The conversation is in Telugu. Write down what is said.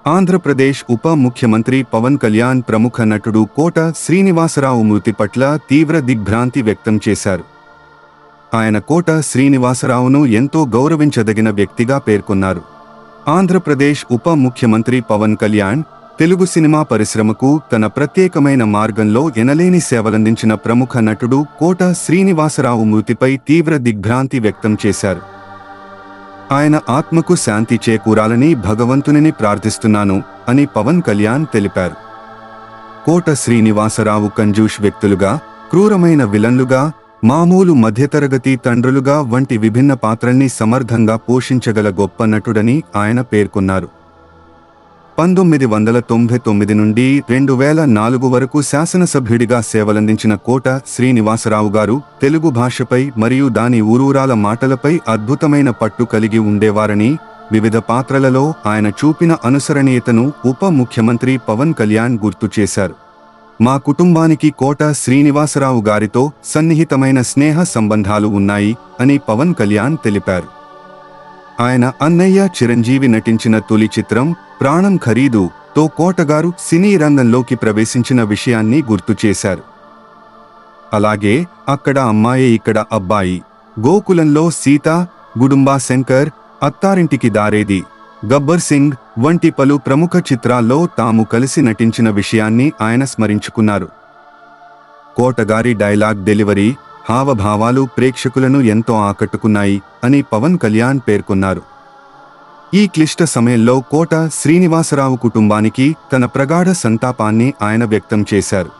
ఆంధ్రప్రదేశ్ ఉప ముఖ్యమంత్రి పవన్ కళ్యాణ్ ప్రముఖ నటుడు కోట శ్రీనివాసరావు మృతి పట్ల తీవ్ర దిగ్భ్రాంతి వ్యక్తం చేశారు. ఆయన కోట శ్రీనివాసరావును ఎంతో గౌరవించదగిన వ్యక్తిగా పేర్కొన్నారు. ఆంధ్రప్రదేశ్ ఉప ముఖ్యమంత్రి పవన్ కళ్యాణ్ తెలుగు సినిమా పరిశ్రమకు తన ప్రత్యేకమైన మార్గంలో ఎనలేని సేవలందించిన ప్రముఖ నటుడు కోట శ్రీనివాసరావు మృతిపై తీవ్ర దిగ్భ్రాంతి వ్యక్తం చేశారు. ఆయన ఆత్మకు శాంతి చేకూరాలని భగవంతునిని ప్రార్థిస్తున్నాను అని పవన్ కళ్యాణ్ తెలిపారు. కోట శ్రీనివాసరావు కంజూష్ వ్యక్తులుగా, క్రూరమైన విలన్లుగా, మామూలు మధ్యతరగతి తండ్రులుగా వంటి విభిన్న పాత్రల్ని సమర్థంగా పోషించగల గొప్ప నటుడని ఆయన పేర్కొన్నారు. 1999 నుండి 2004 వరకు శాసనసభ్యుడిగా సేవలందించిన కోట శ్రీనివాసరావు గారు తెలుగు భాషపై మరియు దాని ఊరూరాల మాటలపై అద్భుతమైన పట్టు కలిగి ఉండేవారని, వివిధ పాత్రలలో ఆయన చూపిన అనుసరణీయతను ఉప ముఖ్యమంత్రి పవన్ కళ్యాణ్ గుర్తు చేశారు. మా కుటుంబానికి కోట శ్రీనివాసరావు గారితో సన్నిహితమైన స్నేహ సంబంధాలు ఉన్నాయి అని పవన్ కళ్యాణ్ తెలిపారు. ఆయన అన్నయ్య చిరంజీవి నటించిన తొలి చిత్రం ప్రాణం ఖరీదు తో కోటగారు సినీ రంగంలోకి ప్రవేశించిన విషయాన్ని గుర్తు చేశారు. అలాగే అక్కడ అమ్మాయే ఇక్కడ అబ్బాయి, గోకులంలో సీత, గుడుంబా శంకర్, అత్తారింటికి దారేది, గబ్బర్ సింగ్ వంటి పలు ప్రముఖ చిత్రాల్లో తాము కలిసి నటించిన విషయాన్ని ఆయన స్మరించుకున్నారు. కోటగారి డైలాగ్ డెలివరీ, హావభావాలు ప్రేక్షకులను ఎంతో ఆకట్టుకున్నాయి అని పవన్ కళ్యాణ్ పేర్కొన్నారు. ఈ క్లిష్ట సమయంలో కోట శ్రీనివాసరావు కుటుంబానికి తన ప్రగాఢ సంతాపాన్ని ఆయన వ్యక్తం చేశారు.